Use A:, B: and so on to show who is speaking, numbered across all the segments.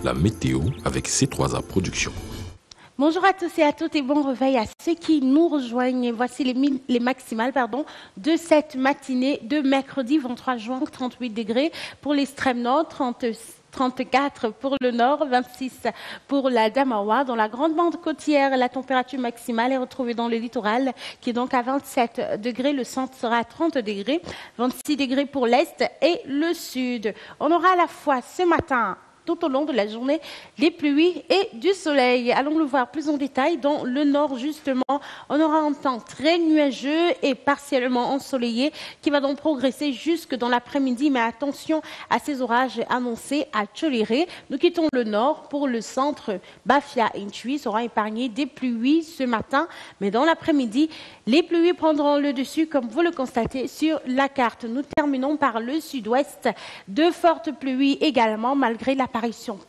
A: la météo avec C3A Productions.
B: Bonjour à tous et à toutes et bon réveil à ceux qui nous rejoignent. Voici les maximales de cette matinée de mercredi 23 juin, 38 degrés pour l'extrême nord, 34 pour le nord, 26 pour la Damawa. Dans la grande bande côtière, la température maximale est retrouvée dans le littoral qui est donc à 27 degrés. Le centre sera à 30 degrés, 26 degrés pour l'est et le sud. On aura à la fois ce matin, tout au long de la journée, les pluies et du soleil. Allons le voir plus en détail. Dans le nord, justement, on aura un temps très nuageux et partiellement ensoleillé qui va donc progresser jusque dans l'après-midi. Mais attention à ces orages annoncés à Tcholéré. Nous quittons le nord pour le centre. Bafia et Ntui sera épargné des pluies ce matin. Mais dans l'après-midi, les pluies prendront le dessus, comme vous le constatez sur la carte. Nous terminons par le sud-ouest. De fortes pluies également, malgré l'apparition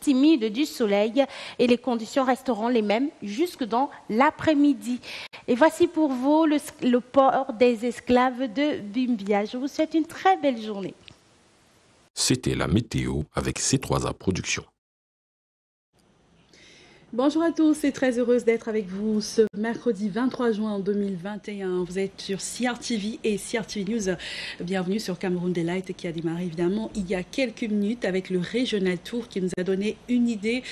B: timide du soleil, et les conditions resteront les mêmes jusque dans l'après-midi. Et voici pour vous le port des esclaves de Bimbia. Je vous souhaite une très belle journée.
A: C'était la météo avec C3A Productions.
C: Bonjour à tous et très heureuse d'être avec vous ce mercredi 23 juin 2021. Vous êtes sur CRTV et CRTV News. Bienvenue sur Cameroun Delight qui a démarré évidemment il y a quelques minutes avec le Regional Tour qui nous a donné une idée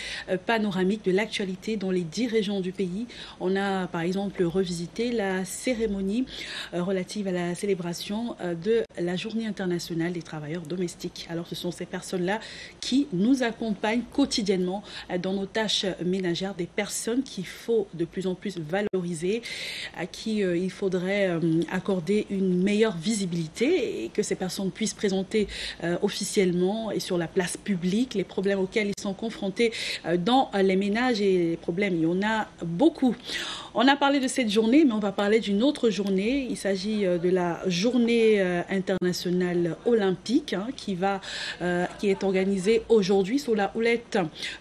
C: panoramique de l'actualité dans les 10 régions du pays. On a par exemple revisité la cérémonie relative à la célébration de la Journée internationale des travailleurs domestiques. Alors ce sont ces personnes-là qui nous accompagnent quotidiennement dans nos tâches ménagères, des personnes qu'il faut de plus en plus valoriser, à qui il faudrait accorder une meilleure visibilité et que ces personnes puissent présenter officiellement et sur la place publique les problèmes auxquels ils sont confrontés dans les ménages. Et les problèmes, il y en a beaucoup. On a parlé de cette journée, mais on va parler d'une autre journée. Il s'agit de la journée internationale olympique qui est organisée aujourd'hui sous la houlette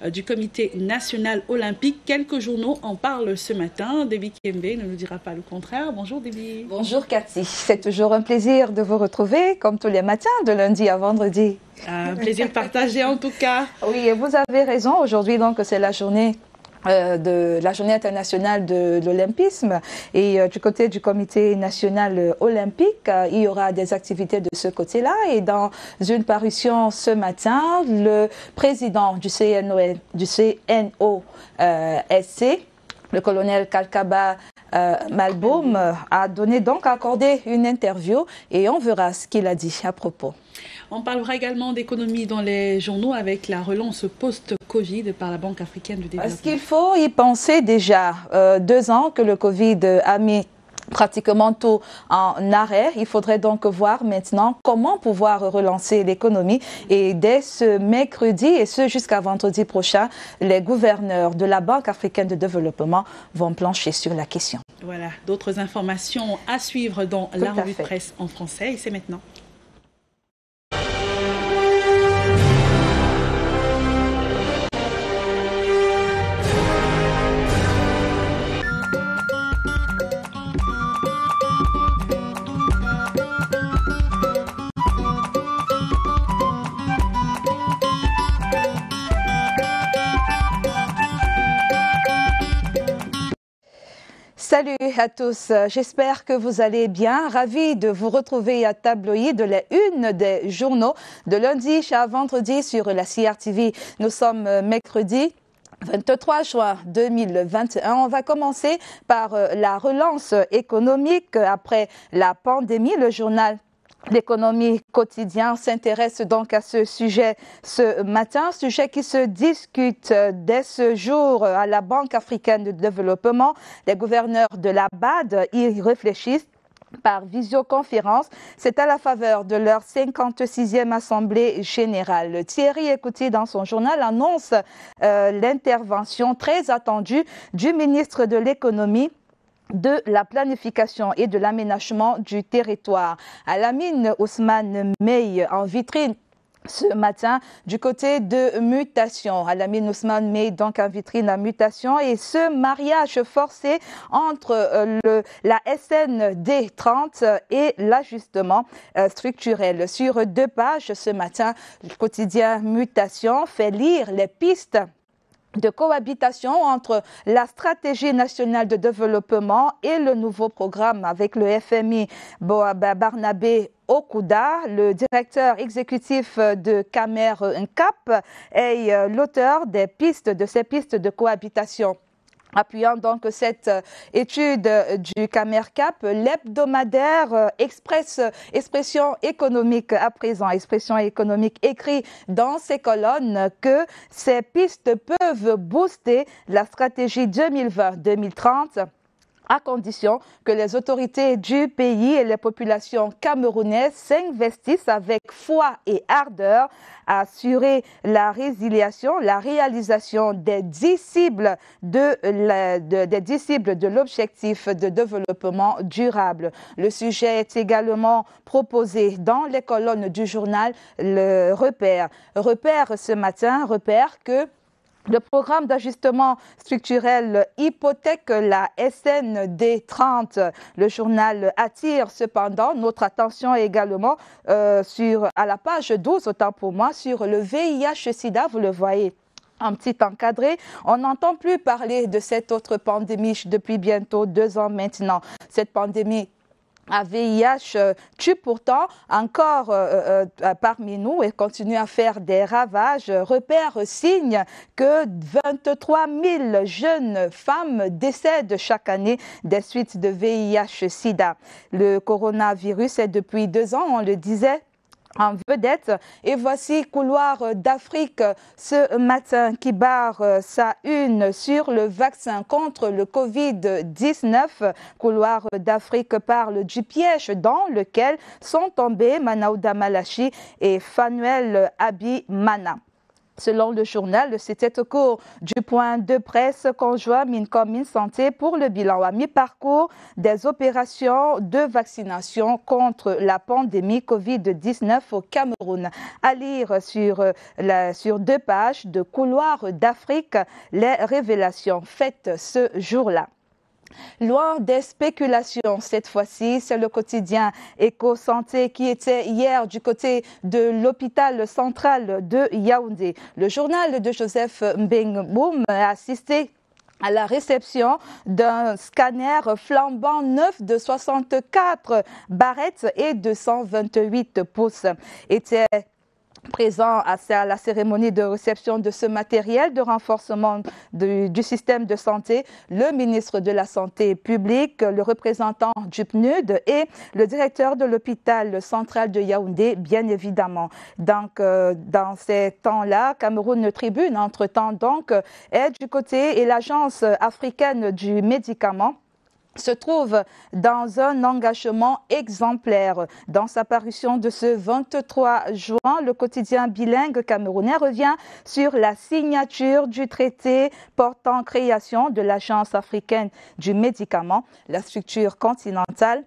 C: du comité national olympique. Quelques journaux en parlent ce matin. Debbie Kembe ne nous dira pas le contraire. Bonjour Debbie.
D: Bonjour Cathy. C'est toujours un plaisir de vous retrouver comme tous les matins de lundi à vendredi.
C: Un plaisir partagé en tout cas.
D: Oui, vous avez raison. Aujourd'hui donc c'est la journée internationale de l'olympisme et du côté du comité national olympique, il y aura des activités de ce côté-là et dans une parution ce matin, le président du CNOSC, le colonel Kalkaba Malboum, a accordé une interview et on verra ce qu'il a dit à propos.
C: On parlera également d'économie dans les journaux avec la relance post-Covid par la Banque africaine du développement.
D: Est-ce qu'il faut y penser déjà 2 ans que le Covid a mis pratiquement tout en arrêt. Il faudrait donc voir maintenant comment pouvoir relancer l'économie. Et dès ce mercredi et ce jusqu'à vendredi prochain, les gouverneurs de la Banque africaine de développement vont plancher sur la question.
C: Voilà, d'autres informations à suivre dans la revue de presse en français et c'est maintenant.
D: Salut à tous, j'espère que vous allez bien. Ravi de vous retrouver à tabloïd de la une des journaux de lundi à vendredi sur la CRTV. Nous sommes mercredi 23 juin 2021. On va commencer par la relance économique après la pandémie. Le journal L'économie quotidien s'intéresse donc à ce sujet ce matin, sujet qui se discute dès ce jour à la Banque africaine de développement. Les gouverneurs de la BAD y réfléchissent par visioconférence. C'est à la faveur de leur 56e Assemblée générale. Thierry Ekouti, dans son journal, annonce l'intervention très attendue du ministre de l'économie, de la planification et de l'aménagement du territoire. Alamine Ousmane Mey, en vitrine ce matin du côté de Mutation. Alamine Ousmane met donc en vitrine à Mutation et ce mariage forcé entre la SND 30 et l'ajustement structurel. Sur 2 pages ce matin, le quotidien Mutation fait lire les pistes de cohabitation entre la stratégie nationale de développement et le nouveau programme avec le FMI. Barnabé Okuda, le directeur exécutif de Camer Cap, est l'auteur de ces pistes de cohabitation. Appuyant donc cette étude du CAMERCAP, l'hebdomadaire Expression économique à présent, Expression économique écrit dans ses colonnes que ces pistes peuvent booster la stratégie 2020-2030 à condition que les autorités du pays et les populations camerounaises s'investissent avec foi et ardeur à assurer la réalisation des 10 cibles de l'objectif de développement durable. Le sujet est également proposé dans les colonnes du journal Le Repère. Repère ce matin, repère que le programme d'ajustement structurel hypothèque la SND 30. Le journal attire cependant notre attention également à la page 12, autant pour moi, sur le VIH-Sida, vous le voyez. Un petit encadré, on n'entend plus parler de cette autre pandémie depuis bientôt 2 ans maintenant. Cette pandémie à VIH tue pourtant encore parmi nous et continue à faire des ravages. Repère signe que 23 000 jeunes femmes décèdent chaque année des suites de VIH-Sida. Le coronavirus est depuis 2 ans, on le disait, en vedette. Et voici Couloir d'Afrique ce matin qui barre sa une sur le vaccin contre le Covid-19. Couloir d'Afrique parle du piège dans lequel sont tombés Manaouda Malachi et Fanuel Abimana. Selon le journal, c'était au cours du point de presse conjoint MINCOM-MINSanté pour le bilan à mi-parcours des opérations de vaccination contre la pandémie Covid-19 au Cameroun. À lire sur 2 pages de Couloir d'Afrique, les révélations faites ce jour-là. Loin des spéculations, cette fois-ci, c'est le quotidien Éco-Santé qui était hier du côté de l'hôpital central de Yaoundé. Le journal de Joseph Mbengboum a assisté à la réception d'un scanner flambant neuf de 64 barrettes et de 128 pouces. Était présent à la cérémonie de réception de ce matériel de renforcement du système de santé, le ministre de la Santé publique, le représentant du PNUD et le directeur de l'hôpital central de Yaoundé, bien évidemment. Donc, dans ces temps-là, Cameroun Tribune, entre-temps, donc, est du côté et l'Agence africaine du médicament se trouve dans un engagement exemplaire. Dans sa parution de ce 23 juin, le quotidien bilingue camerounais revient sur la signature du traité portant création de l'Agence africaine du médicament. La structure continentale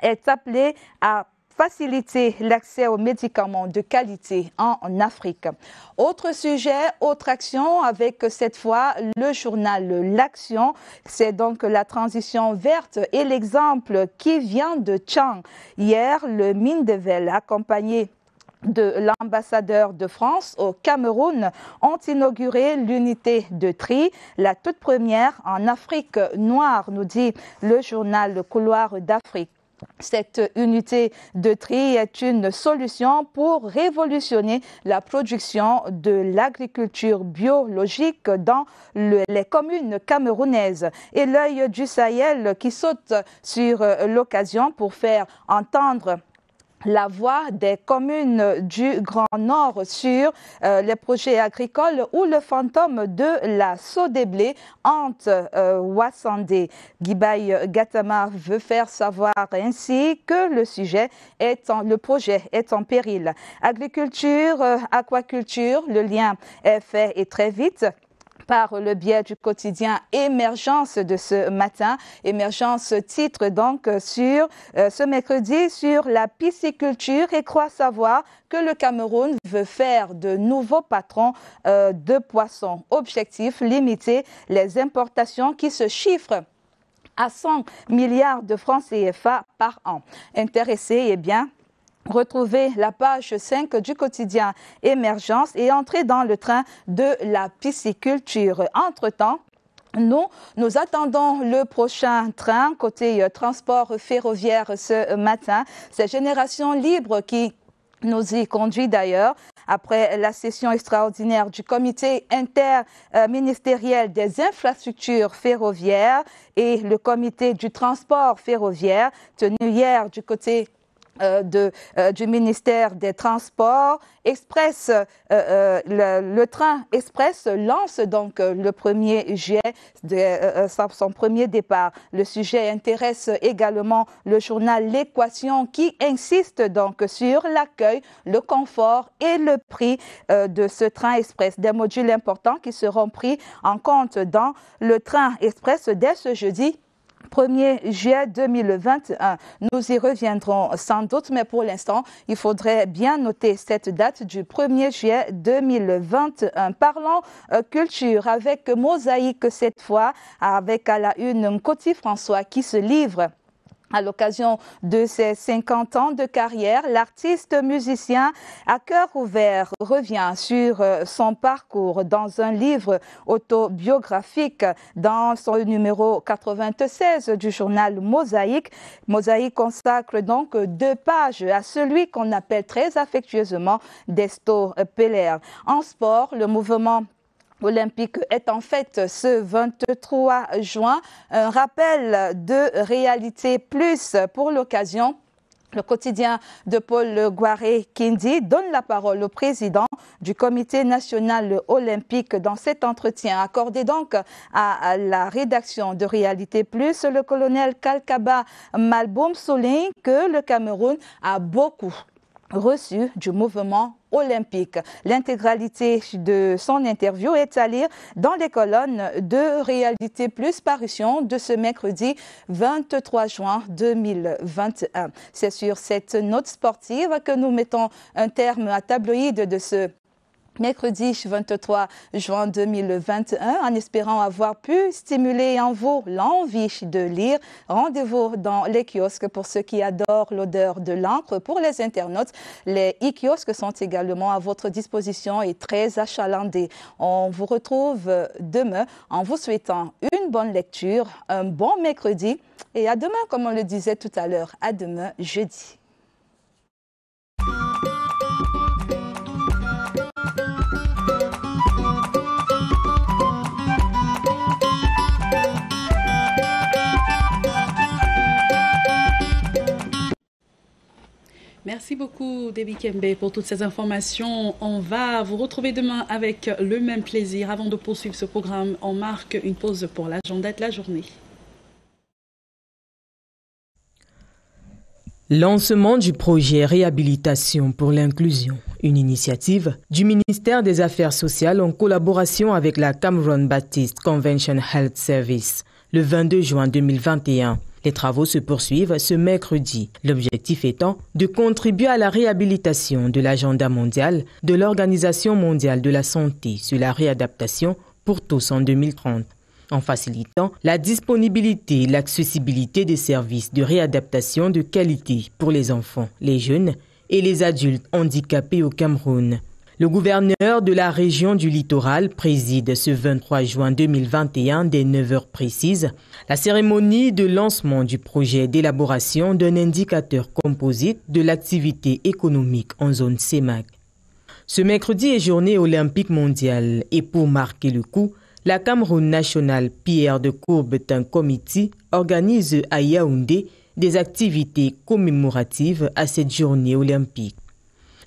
D: est appelée à faciliter l'accès aux médicaments de qualité en Afrique. Autre sujet, autre action avec cette fois le journal L'Action. C'est donc la transition verte et l'exemple qui vient de Tchang. Hier, le Mindevel, accompagné de l'ambassadeur de France au Cameroun, ont inauguré l'unité de tri, la toute première en Afrique noire, nous dit le journal Couloir d'Afrique. Cette unité de tri est une solution pour révolutionner la production de l'agriculture biologique dans les communes camerounaises. Et l'œil du Sahel qui saute sur l'occasion pour faire entendre la voix des communes du Grand Nord sur les projets agricoles où le fantôme de la Sodéblé hante Wassandé. Guibaï Gatama veut faire savoir ainsi que le projet est en péril. Agriculture, aquaculture, le lien est fait et très vite. par le biais du quotidien Émergence de ce matin. Émergence titre donc sur ce mercredi sur la pisciculture et croit savoir que le Cameroun veut faire de nouveaux patrons de poissons. Objectif, limiter les importations qui se chiffrent à 100 milliards de francs CFA par an. Intéressé, eh bien, retrouvez la page 5 du quotidien Émergence et entrez dans le train de la pisciculture. Entre-temps, nous attendons le prochain train côté transport ferroviaire ce matin. C'est Génération Libre qui nous y conduit d'ailleurs. Après la session extraordinaire du comité interministériel des infrastructures ferroviaires et le comité du transport ferroviaire tenu hier du côté du ministère des Transports, Express, le train Express lance donc le 1er juillet son premier départ. Le sujet intéresse également le journal L'Équation qui insiste donc sur l'accueil, le confort et le prix de ce train Express. Des modules importants qui seront pris en compte dans le train Express dès ce jeudi 1er juillet 2021. Nous y reviendrons sans doute, mais pour l'instant, il faudrait bien noter cette date du 1er juillet 2021. Parlons culture avec Mosaïque cette fois, avec à la une Nkoti François qui se livre. À l'occasion de ses 50 ans de carrière, l'artiste musicien à cœur ouvert revient sur son parcours dans un livre autobiographique dans son numéro 96 du journal Mosaïque. Mosaïque consacre donc 2 pages à celui qu'on appelle très affectueusement Desto Peller. En sport, le mouvement olympique est en fait ce 23 juin. Un rappel de Réalité Plus pour l'occasion. Le quotidien de Paul Guaré Kindi donne la parole au président du Comité national olympique dans cet entretien accordé donc à la rédaction de Réalité Plus. Le colonel Kalkaba Malboum souligne que le Cameroun a beaucoup reçu du mouvement olympique. L'intégralité de son interview est à lire dans les colonnes de Réalité Plus, parution de ce mercredi 23 juin 2021. C'est sur cette note sportive que nous mettons un terme à tabloïd de ce mercredi 23 juin 2021, en espérant avoir pu stimuler en vous l'envie de lire. Rendez-vous dans les kiosques pour ceux qui adorent l'odeur de l'encre. Pour les internautes, les e-kiosques sont également à votre disposition et très achalandés. On vous retrouve demain en vous souhaitant une bonne lecture, un bon mercredi et à demain, comme on le disait tout à l'heure, à demain jeudi.
C: Merci beaucoup, Debbie Kembe, pour toutes ces informations. On va vous retrouver demain avec le même plaisir. Avant de poursuivre ce programme, on marque une pause pour l'agenda de la journée.
E: Lancement du projet Réhabilitation pour l'inclusion, une initiative du ministère des Affaires sociales en collaboration avec la Cameroon Baptist Convention Health Service, le 22 juin 2021. Les travaux se poursuivent ce mercredi, l'objectif étant de contribuer à la réhabilitation de l'agenda mondial de l'Organisation mondiale de la santé sur la réadaptation pour tous en 2030, en facilitant la disponibilité et l'accessibilité des services de réadaptation de qualité pour les enfants, les jeunes et les adultes handicapés au Cameroun. Le gouverneur de la région du littoral préside ce 23 juin 2021 dès 9h précises la cérémonie de lancement du projet d'élaboration d'un indicateur composite de l'activité économique en zone CEMAC. Ce mercredi est journée olympique mondiale et pour marquer le coup, la Cameroun National Pierre de Coubertin Committee organise à Yaoundé des activités commémoratives à cette journée olympique.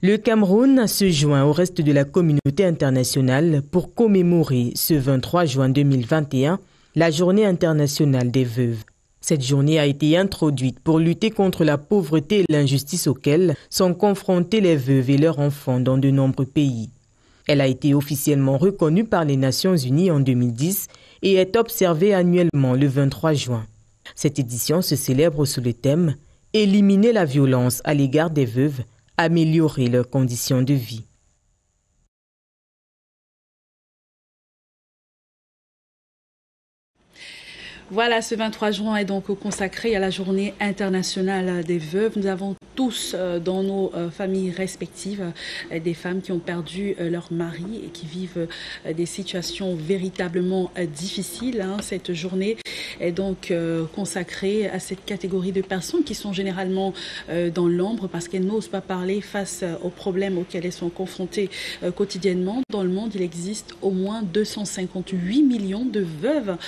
E: Le Cameroun se joint au reste de la communauté internationale pour commémorer ce 23 juin 2021 la Journée internationale des veuves. Cette journée a été introduite pour lutter contre la pauvreté et l'injustice auxquelles sont confrontés les veuves et leurs enfants dans de nombreux pays. Elle a été officiellement reconnue par les Nations Unies en 2010 et est observée annuellement le 23 juin. Cette édition se célèbre sous le thème « Éliminer la violence à l'égard des veuves, améliorer leurs conditions de vie ».
C: Voilà, ce 23 juin est donc consacré à la journée internationale des veuves. Nous avons tous dans nos familles respectives des femmes qui ont perdu leur mari et qui vivent des situations véritablement difficiles. Cette journée est donc consacrée à cette catégorie de personnes qui sont généralement dans l'ombre parce qu'elles n'osent pas parler face aux problèmes auxquels elles sont confrontées quotidiennement. Dans le monde, il existe au moins 258 millions de veuves.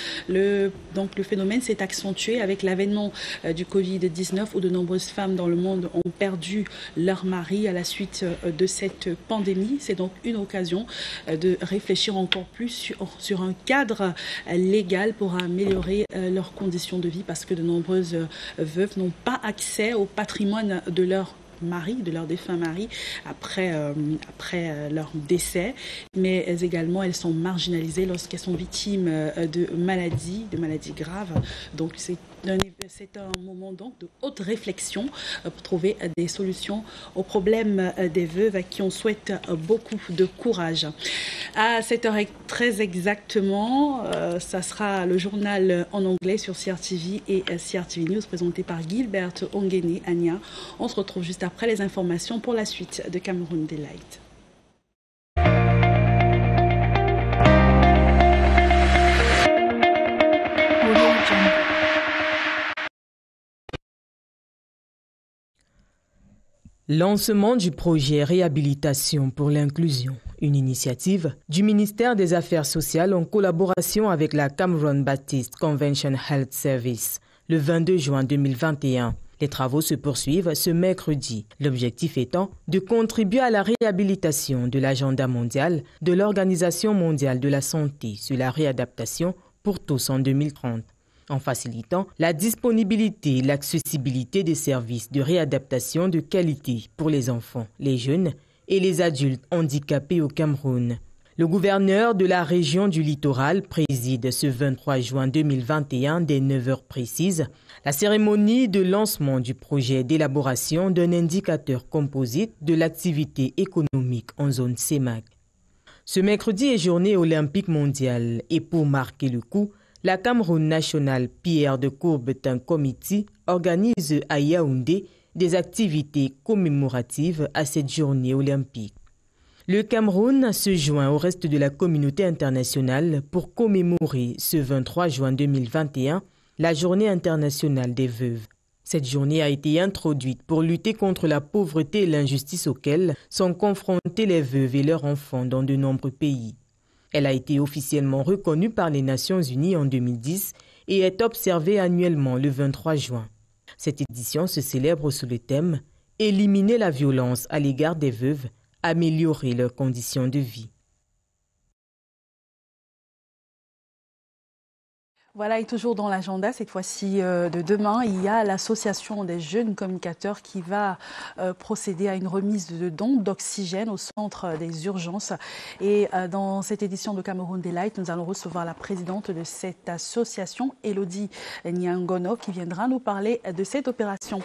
C: Donc le phénomène s'est accentué avec l'avènement du Covid-19 où de nombreuses femmes dans le monde ont perdu leur mari à la suite de cette pandémie. C'est donc une occasion de réfléchir encore plus sur un cadre légal pour améliorer leurs conditions de vie parce que de nombreuses veuves n'ont pas accès au patrimoine de leur mari, de leur défunt mari, après leur décès, mais également elles sont marginalisées lorsqu'elles sont victimes de maladies graves. Donc c'est un moment donc de haute réflexion pour trouver des solutions aux problèmes des veuves à qui on souhaite beaucoup de courage. À 7h13 exactement, ça sera le journal en anglais sur CRTV et CRTV News présenté par Gilbert Ongene Anya. On se retrouve juste après les informations pour la suite de Cameroun Delight.
E: Lancement du projet Réhabilitation pour l'inclusion, une initiative du ministère des Affaires sociales en collaboration avec la Cameroun Baptist Convention Health Service, le 22 juin 2021. Les travaux se poursuivent ce mercredi, l'objectif étant de contribuer à la réhabilitation de l'agenda mondial de l'Organisation mondiale de la santé sur la réadaptation pour tous en 2030. En facilitant la disponibilité et l'accessibilité des services de réadaptation de qualité pour les enfants, les jeunes et les adultes handicapés au Cameroun. Le gouverneur de la région du littoral préside ce 23 juin 2021 dès 9h précises la cérémonie de lancement du projet d'élaboration d'un indicateur composite de l'activité économique en zone CEMAC. Ce mercredi est journée olympique mondiale et pour marquer le coup, la Cameroun National Pierre de Coubertin Committee organise à Yaoundé des activités commémoratives à cette journée olympique. Le Cameroun se joint au reste de la communauté internationale pour commémorer ce 23 juin 2021 la Journée internationale des veuves. Cette journée a été introduite pour lutter contre la pauvreté et l'injustice auxquelles sont confrontés les veuves et leurs enfants dans de nombreux pays. Elle a été officiellement reconnue par les Nations Unies en 2010 et est observée annuellement le 23 juin. Cette édition se célèbre sous le thème « Éliminer la violence à l'égard des veuves, améliorer leurs conditions de vie ».
C: Voilà, et toujours dans l'agenda, cette fois-ci de demain, il y a l'association des jeunes communicateurs qui va procéder à une remise de dons d'oxygène au centre des urgences. Et dans cette édition de Cameroun Delight, nous allons recevoir la présidente de cette association, Elodie Nyangono, qui viendra nous parler de cette opération.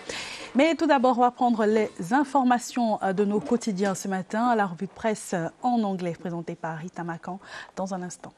C: Mais tout d'abord, on va prendre les informations de nos quotidiens ce matin à la revue de presse en anglais présentée par Rita Macan dans un instant.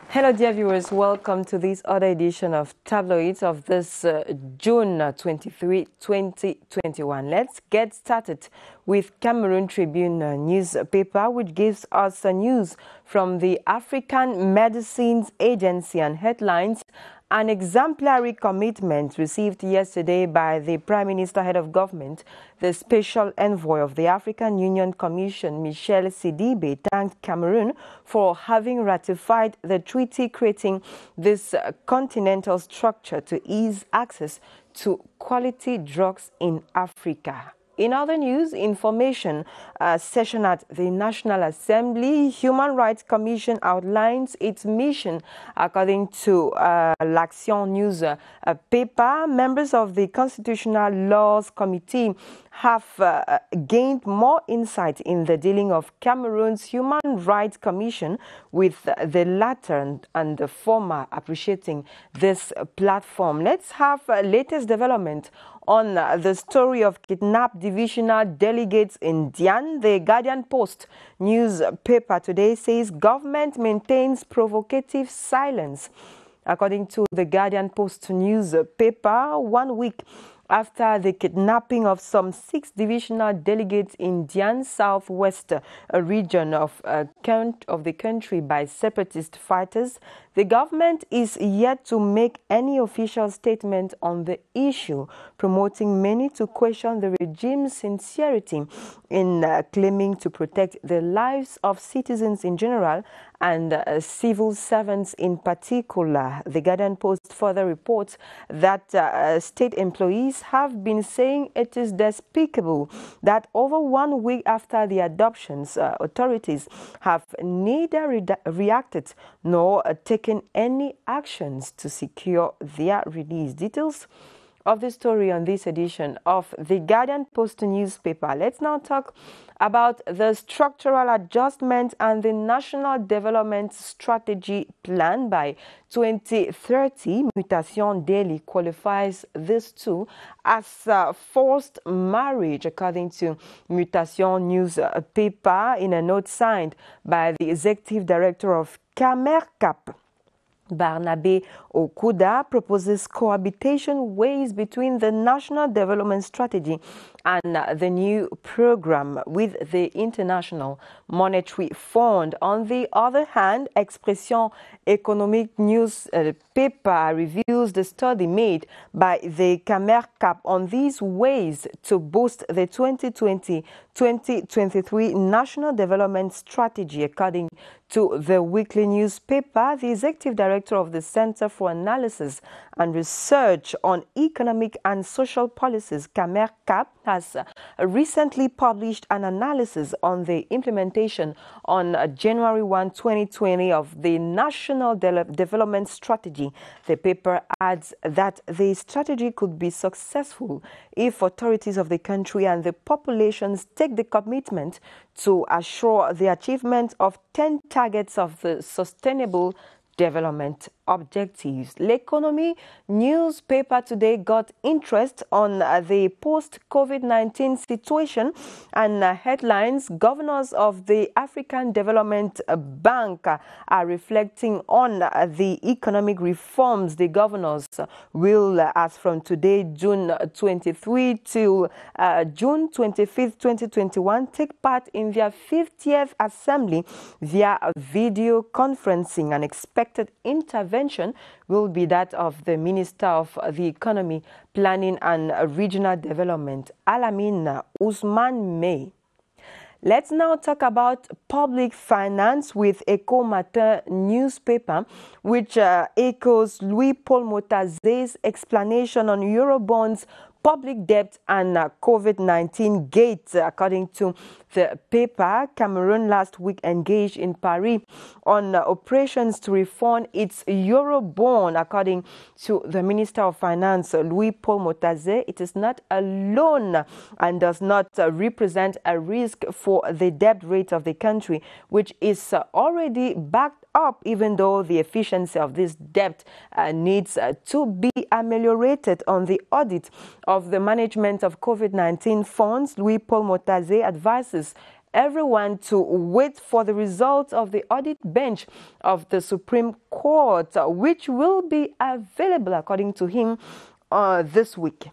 F: Hello dear viewers, welcome to this other edition of Tabloids of this June 23, 2021. Let's get started with Cameroon Tribune newspaper, which gives us news from the African Medicines Agency, and headlines An exemplary commitment received yesterday by the Prime Minister, Head of Government. The Special Envoy of the African Union Commission, Michel Sidibe, thanked Cameroon for having ratified the treaty creating this continental structure to ease access to quality drugs in Africa. In other news, information session at the National Assembly, Human Rights Commission outlines its mission. According to L'Action News paper, members of the Constitutional Laws Committee have gained more insight in the dealing of Cameroon's Human Rights Commission with the latter and the former appreciating this platform. Let's have latest development on the story of kidnapped divisional delegates in Dian. The Guardian Post newspaper today says government maintains provocative silence. According to the Guardian Post newspaper, 1 week after the kidnapping of some 6 divisional delegates in Dian, southwest region of the country by separatist fighters, the government is yet to make any official statement on the issue, promoting many to question the regime's sincerity in claiming to protect the lives of citizens in general and civil servants in particular. The Guardian Post further reports that state employees have been saying it is despicable that over 1 week after the adoptions, authorities have neither reacted nor taken any actions to secure their release. Details of the story on this edition of the Guardian Post newspaper. Let's now talk about the structural adjustment and the National Development Strategy Plan by 2030. Mutation Daily qualifies this too as forced marriage, according to Mutation newspaper in a note signed by the Executive Director of CAMERCAP. Barnabé Okuda proposes cohabitation ways between the National Development Strategy and the new program with the International Monetary Fund. On the other hand, Expression Économique newspaper reviews the study made by the CAMERCAP on these ways to boost the 2020-2023 National Development Strategy. According to the weekly newspaper, the Executive Director of the Center for Analysis and Research on Economic and Social Policies, CAMERCAP, has recently published an analysis on the implementation on January 1, 2020 of the National Development Strategy. The paper adds that the strategy could be successful if authorities of the country and the populations take the commitment to assure the achievement of 10 targets of the Sustainable Development Objectives. L'Economie newspaper today got interest on the post-COVID-19 situation and headlines. Governors of the African Development Bank are reflecting on the economic reforms the governors will, as from today, June 23 till June 25th, 2021, take part in their 50th assembly via video conferencing. An expected intervention will be that of the Minister of the Economy, Planning and Regional Development, Alamine Ousmane May. Let's now talk about public finance with Echo Matin newspaper, which echoes Louis-Paul Motaze's explanation on Eurobonds, public debt and COVID-19 gate. According to the paper, Cameroon last week engaged in Paris on operations to refund its Eurobond. According to the Minister of Finance, Louis-Paul Motaze, it is not a loan and does not represent a risk for the debt rate of the country, which is already backed up, even though the efficiency of this debt needs to be ameliorated. On the audit of the management of COVID-19 funds, Louis-Paul Motaze advises everyone to wait for the results of the audit bench of the Supreme Court, which will be available, according to him, this week.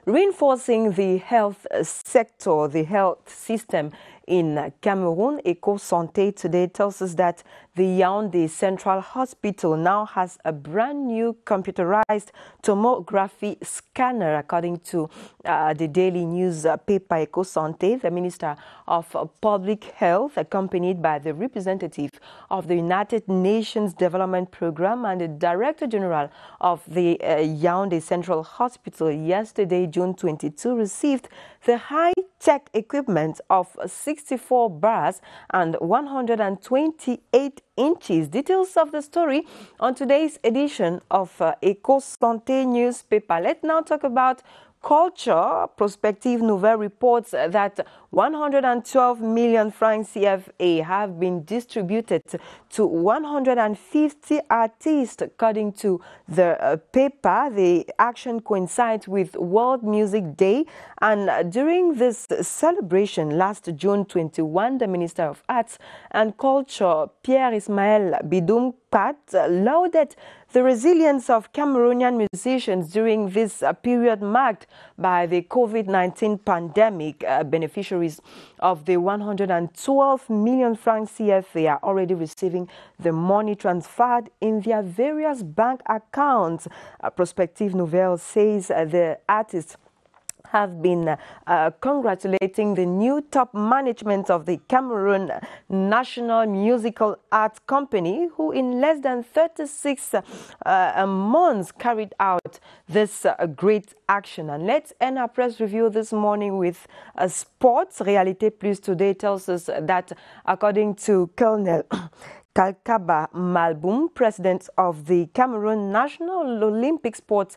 F: Reinforcing the health sector, the health system in Cameroon. Eco Santé today tells us that the Yaoundé Central Hospital now has a brand new computerized tomography scanner, according to the daily news paper Eco Santé. The Minister of Public Health, accompanied by the representative of the United Nations Development Programme and the Director General of the Yaoundé Central Hospital, yesterday, June 22, received the high-tech equipment of 64 bars and 128 inches. Details of the story on today's edition of Eco Santé newspaper. Let's now talk about culture. Prospective Nouvelle reports that 112 million francs CFA have been distributed to 150 artists, according to the paper. The action coincides with World Music Day, and during this celebration last June 21, the Minister of Arts and Culture, Pierre Ismaël Bidoum Pat, lauded the resilience of Cameroonian musicians during this period marked by the COVID-19 pandemic. Beneficiaries of the 112 million francs CFA are already receiving the money transferred in their various bank accounts. Prospective Nouvelle says the artists have been congratulating the new top management of the Cameroon National Musical Arts Company, who in less than 36 months carried out this great action. And let's end our press review this morning with sports. Réalité Plus today tells us that, according to Colonel Kalkaba Malboum, president of the Cameroon National Olympic Sports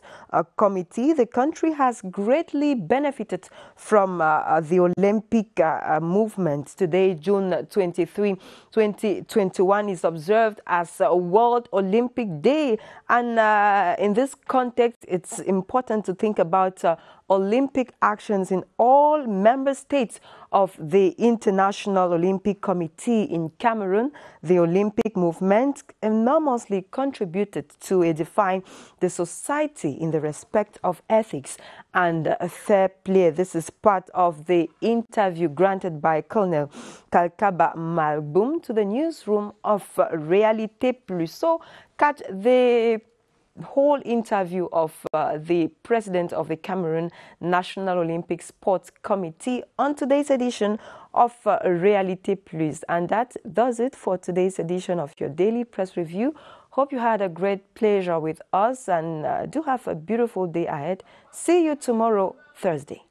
F: Committee, the country has greatly benefited from the Olympic movement. Today, June 23, 2021, is observed as a World Olympic Day. And in this context, it's important to think about Olympic actions in all member states of the International Olympic Committee. In Cameroon, the Olympic movement enormously contributed to edifying the society in the respect of ethics and fair play. This is part of the interview granted by Colonel Kalkaba Malboum to the newsroom of Réalité Plus. So, catch the whole interview of the president of the Cameroon National Olympic Sports Committee on today's edition of Réalité Plus. And that does it for today's edition of your daily press review. Hope you had a great pleasure with us, and do have a beautiful day ahead. See you tomorrow, Thursday.